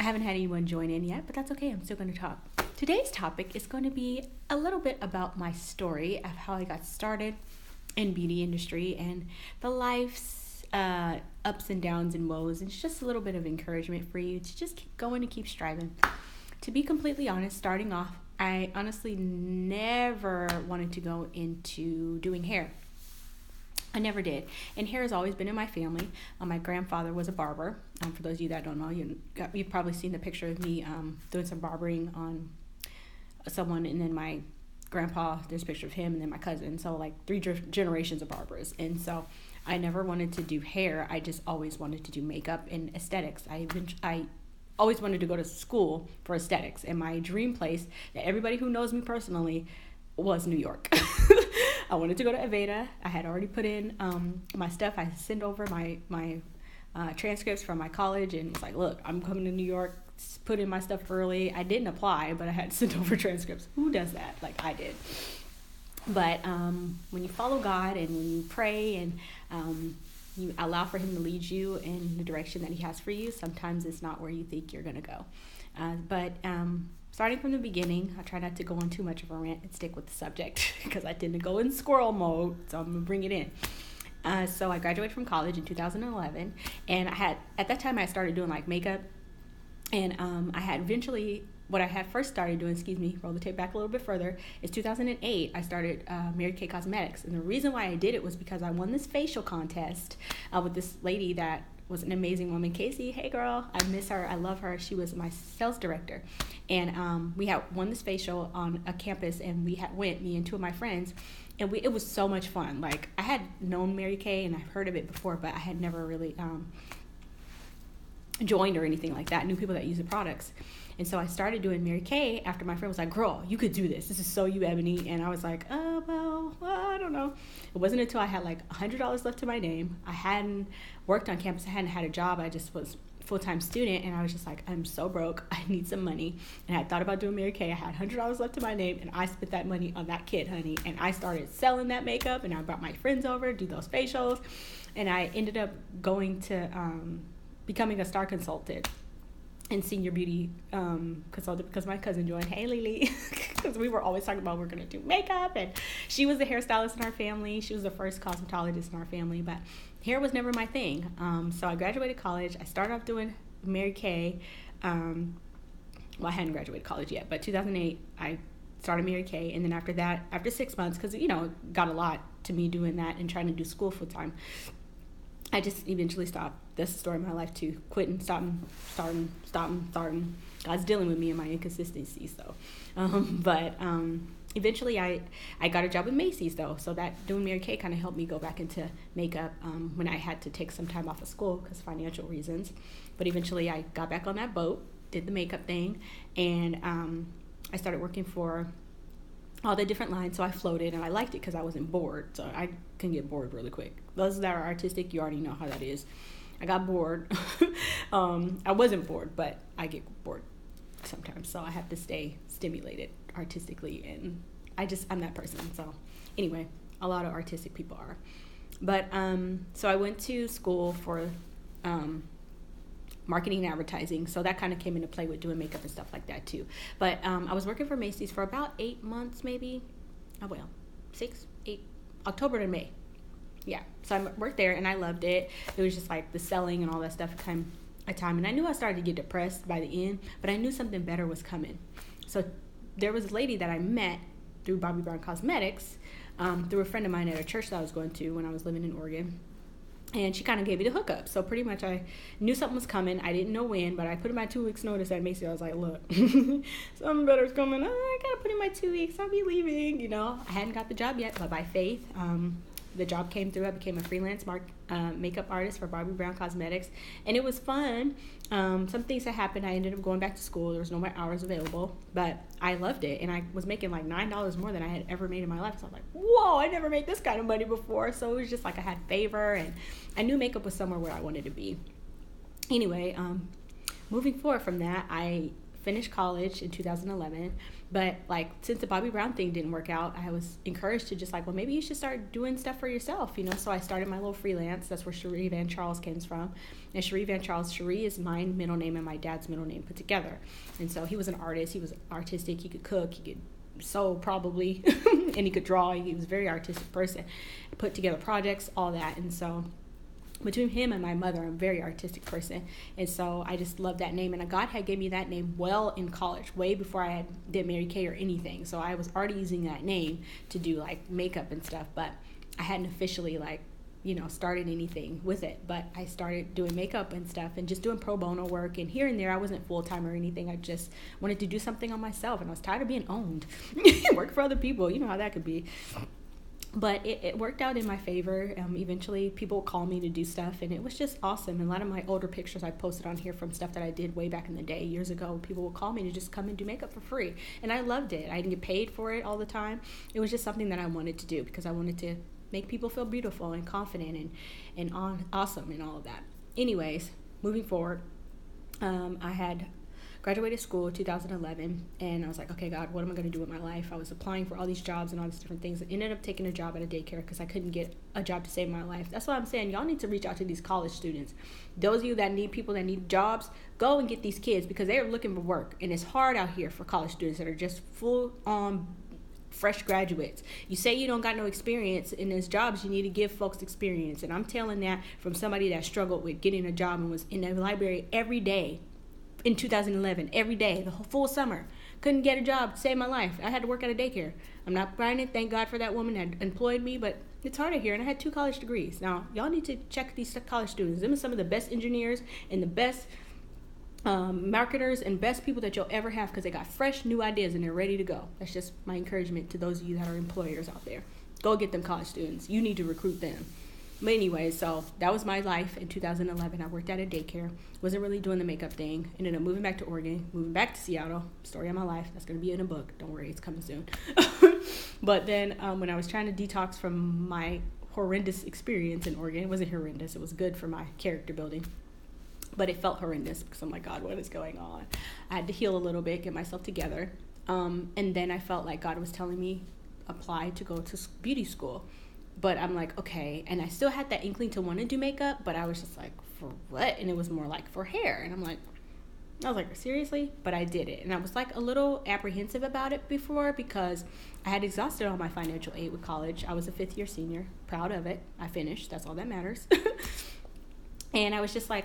haven't had anyone join in yet, but that's okay. I'm still going to talk. Today's topic is going to be a little bit about my story of how I got started in beauty industry and the life's ups and downs and woes. And it's just a little bit of encouragement for you to just keep going and keep striving. To be completely honest, starting off, I honestly never wanted to go into doing hair. I never did. And hair has always been in my family. My grandfather was a barber. For those of you that don't know, you've probably seen the picture of me doing some barbering on someone, and then my grandpa, there's a picture of him, and then my cousin. So like three generations of barbers. And so I never wanted to do hair. I just always wanted to do makeup and aesthetics. I always wanted to go to school for aesthetics. And my dream place, that everybody who knows me personally, was New York. I wanted to go to Aveda. I had already put in my stuff. I sent over my transcripts from my college and was like, look, I'm coming to New York. Put in my stuff early. I didn't apply, but I had sent over transcripts. Who does that? Like I did. But when you follow God and when you pray and you allow for him to lead you in the direction that he has for you, sometimes it's not where you think you're going to go. But starting from the beginning, I try not to go on too much of a rant and stick with the subject because I tend to go in squirrel mode, so I'm going to bring it in. So I graduated from college in 2011, and at that time I started doing like makeup, and I had eventually, what I had first started doing, roll the tape back a little bit further, is 2008, I started Mary Kay Cosmetics. And the reason why I did it was because I won this facial contest with this lady that was an amazing woman, Casey. Hey girl, I miss her, I love her. She was my sales director. And we had won this facial on a campus, and me and two of my friends, and it was so much fun. Like I had known Mary Kay and I've heard of it before, but I had never really joined or anything like that. I knew people that use the products. And so I started doing Mary Kay after my friend was like, girl, you could do this. This is so you, Ebony. And I was like, well, I don't know. It wasn't until I had like $100 left to my name. I hadn't worked on campus. I hadn't had a job. I just was a full-time student. And I was just like, I'm so broke. I need some money. And I thought about doing Mary Kay. I had $100 left to my name. And I spent that money on that kid, honey. And I started selling that makeup. And I brought my friends over to do those facials. And I ended up going to becoming a star consultant and senior beauty consultant because my cousin joined. Hey Lily, because we were always talking about we're gonna do makeup, and she was the hairstylist in our family. She was the first cosmetologist in our family, but hair was never my thing. So I graduated college. I started off doing Mary Kay. Well, I hadn't graduated college yet, but 2008 I started Mary Kay, and then after that, after 6 months, because it got a lot to me doing that and trying to do school full time, I just eventually stopped. That's the story of my life too. Quitting, stopping, starting. God's dealing with me and my inconsistencies, though. But eventually I got a job with Macys, though. So that doing Mary Kay kind of helped me go back into makeup when I had to take some time off of school because financial reasons. But eventually I got back on that boat, did the makeup thing, and I started working for all the different lines. So I floated, and I liked it because I wasn't bored. So I can get bored really quick. Those that are artistic, you already know how that is. I got bored. I wasn't bored, but I get bored sometimes. So I have to stay stimulated artistically, and I'm that person. So anyway, a lot of artistic people are. But so I went to school for marketing and advertising, so that kind of came into play with doing makeup and stuff like that too. But I was working for Macys for about 8 months, maybe. 8 October to May. Yeah, so I worked there and I loved it. It was just like the selling and all that stuff came a time, and I knew I started to get depressed by the end, but I knew something better was coming. So there was a lady that I met through Bobby Brown Cosmetics, through a friend of mine at a church that I was going to when I was living in Oregon. And she kind of gave me the hookup. So pretty much I knew something was coming. I didn't know when, but I put in my 2 weeks notice at Macys. I was like, look, something better's coming. I got to put in my 2 weeks. I'll be leaving. I hadn't got the job yet, but by faith, the job came through. I became a freelance makeup artist for Bobby Brown Cosmetics. And it was fun. Some things that happened, I ended up going back to school. There was no more hours available, but I loved it. And I was making like $9 more than I had ever made in my life. So I was like, whoa, I never made this kind of money before. So it was just like I had favor, and I knew makeup was somewhere where I wanted to be. Anyway, moving forward from that, I finished college in 2011. But like, since the Bobby Brown thing didn't work out, I was encouraged to just like, well, maybe you should start doing stuff for yourself, you know? So I started my little freelance. That's where Cherie Van Charles comes from. And Cherie Van Charles, Cherie is my middle name and my dad's middle name put together. And so he was an artist. He was artistic. He could cook. He could sew probably, and he could draw. He was a very artistic person. Put together projects, all that. And so between him and my mother, I'm a very artistic person, and so I just love that name. And God had gave me that name well in college, way before I did Mary Kay or anything. So I was already using that name to do like makeup and stuff, but I hadn't officially like, you know, started anything with it. But I started doing makeup and stuff and just doing pro bono work, and here and there. I wasn't full-time or anything. I just wanted to do something on myself, and I was tired of being owned. Work for other people, you know how that could be. But it worked out in my favor. Eventually, people would call me to do stuff, and it was just awesome. And a lot of my older pictures I posted on here from stuff that I did way back in the day, years ago. People would call me to just come and do makeup for free, and I loved it. I didn't get paid for it all the time. It was just something that I wanted to do because I wanted to make people feel beautiful and confident and awesome and all of that. Anyways, moving forward, I had graduated school in 2011, and I was like, okay, God, what am I going to do with my life? I was applying for all these jobs and all these different things. I ended up taking a job at a daycare because I couldn't get a job to save my life. That's why I'm saying y'all need to reach out to these college students. Those of you that need people that need jobs, go and get these kids because they are looking for work, and it's hard out here for college students that are just full on fresh graduates. You say you don't got no experience in those jobs, you need to give folks experience. And I'm telling that from somebody that struggled with getting a job and was in the library every day in 2011, every day, the whole full summer. Couldn't get a job to save my life. I had to work at a daycare. I'm not grinding. Thank God for that woman that employed me, but it's hard out here, and I had 2 college degrees. Now, y'all need to check these college students. Them are some of the best engineers and the best marketers and best people that you'll ever have because they got fresh, new ideas, and they're ready to go. That's just my encouragement to those of you that are employers out there. Go get them college students. You need to recruit them. But anyway, so that was my life in 2011. I worked at a daycare. Wasn't really doing the makeup thing. Ended up moving back to Oregon, moving back to Seattle. Story of my life. That's going to be in a book. Don't worry, it's coming soon. But then when I was trying to detox from my horrendous experience in Oregon, it wasn't horrendous. It was good for my character building. But it felt horrendous because I'm like, God, what is going on? I had to heal a little bit, get myself together. And then I felt like God was telling me, apply to go to beauty school. But I'm like, okay. And I still had that inkling to want to do makeup, but I was just like, for what? And it was more like for hair. And I was like, seriously? But I did it. And I was like a little apprehensive about it before because I had exhausted all my financial aid with college. I was a 5th-year senior, proud of it. I finished. That's all that matters. And I was just like,